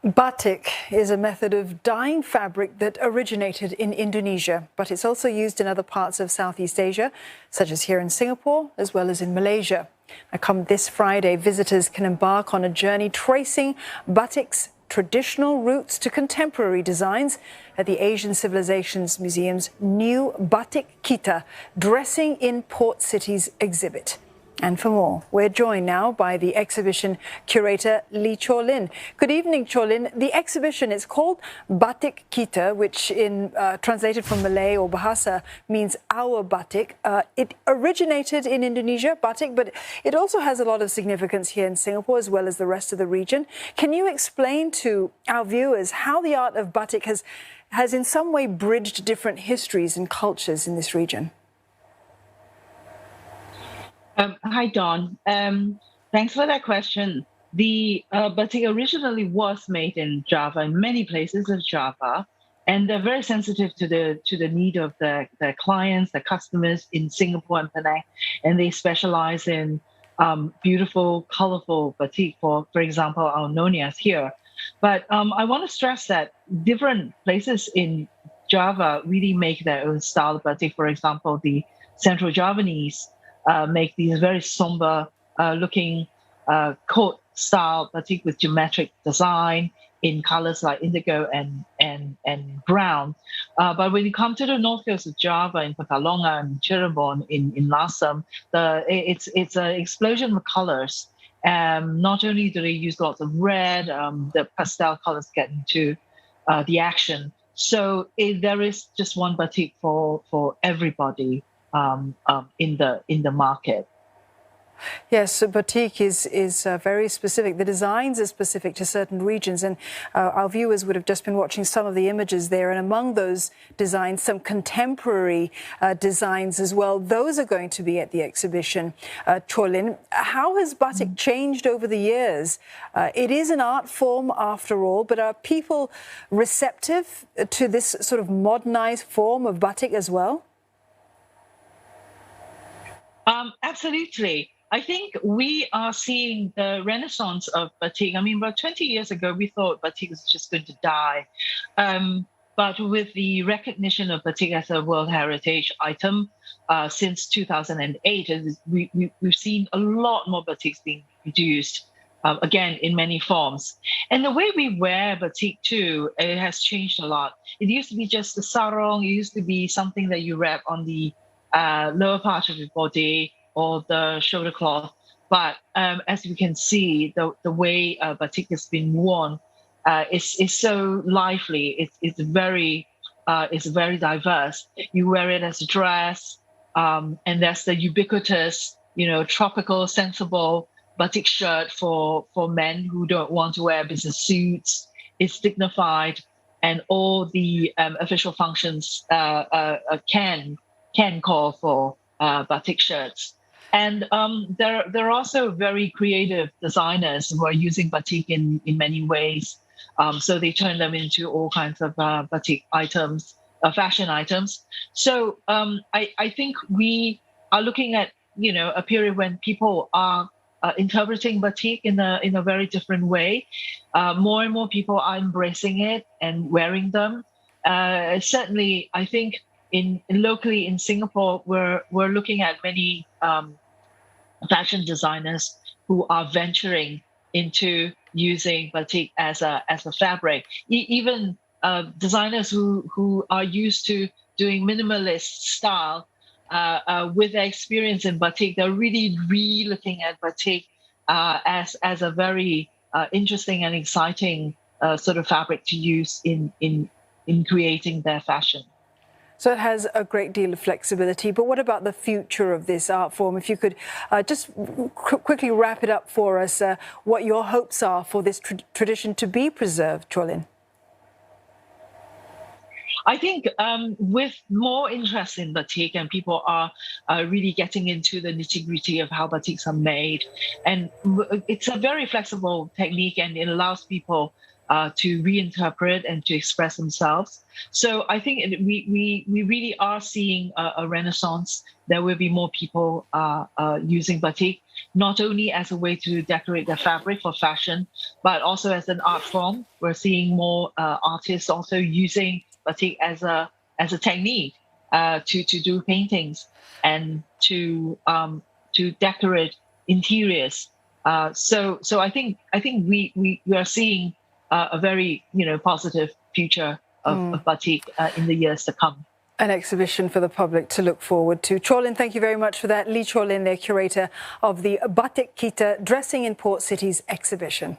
Batik is a method of dyeing fabric that originated in Indonesia, but it's also used in other parts of Southeast Asia, such as here in Singapore, as well as in Malaysia. Now, come this Friday, visitors can embark on a journey tracing batik's traditional roots to contemporary designs at the Asian Civilisations Museum's new Batik Kita, Dressing in Port Cities exhibit. And for more, we're joined now by the exhibition curator Lee Chor Lin. Good evening, Chor Lin. The exhibition is called Batik Kita, which in translated from Malay or Bahasa means our batik. It originated in Indonesia, batik, but it also has a lot of significance here in Singapore as well as the rest of the region. Can you explain to our viewers how the art of batik has in some way bridged different histories and cultures in this region? Hi, Dawn. Thanks for that question. The batik originally was made in Java, in many places of Java, and they're very sensitive to the need of their clients, their customers in Singapore and Penang, and they specialize in beautiful, colorful batik. For example, our nonias here. But I want to stress that different places in Java really make their own style of batik. For example, the Central Javanese make these very somber looking coat style batik with geometric design in colors like indigo and brown. But when you come to the north coast of Java, in Pekalongan and Cirebon, in Lasem, it's an explosion of colors. Not only do they use lots of red, the pastel colors get into the action. So there is just one batik for everybody in the market. Yes, so batik is very specific. The designs are specific to certain regions, and our viewers would have just been watching some of the images there. And among those designs, some contemporary designs as well. Those are going to be at the exhibition. Chor Lin, how has batik changed over the years? It is an art form after all, but are people receptive to this sort of modernized form of batik as well? Absolutely. I think we are seeing the renaissance of batik. I mean, about 20 years ago, we thought batik was just going to die. But with the recognition of batik as a World Heritage item since 2008, we've seen a lot more batiks being produced, again, in many forms. And the way we wear batik, too, it has changed a lot. It used to be just the sarong. It used to be something that you wrap on the lower part of your body or the shoulder cloth. But as we can see, the way batik has been worn is so lively. It's very diverse. You wear it as a dress, and that's the ubiquitous, tropical, sensible batik shirt for men who don't want to wear business suits. It's dignified, and all the official functions can call for batik shirts. And there are also very creative designers who are using batik in many ways. So they turn them into all kinds of batik items, fashion items. So I think we are looking at, a period when people are interpreting batik in a very different way. More and more people are embracing it and wearing them. Certainly, I think locally in Singapore, we're looking at many fashion designers who are venturing into using batik as a fabric. Even designers who are used to doing minimalist style with their experience in batik, they're really re-looking at batik as a very interesting and exciting sort of fabric to use in creating their fashion. So it has a great deal of flexibility. But what about the future of this art form? If you could just quickly wrap it up for us, what your hopes are for this tradition to be preserved, Chor Lin. I think with more interest in batik and people are really getting into the nitty-gritty of how batiks are made, and it's a very flexible technique, and it allows people to reinterpret and to express themselves. So I think we really are seeing a renaissance. There will be more people using batik, not only as a way to decorate their fabric for fashion, but also as an art form. We're seeing more artists also using batik as a technique to do paintings and to decorate interiors. So I think we are seeing a very positive future of batik in the years to come. An exhibition for the public to look forward to. Chor Lin, thank you very much for that. Lee Chor Lin, the curator of the Batik Kita Dressing in Port Cities exhibition.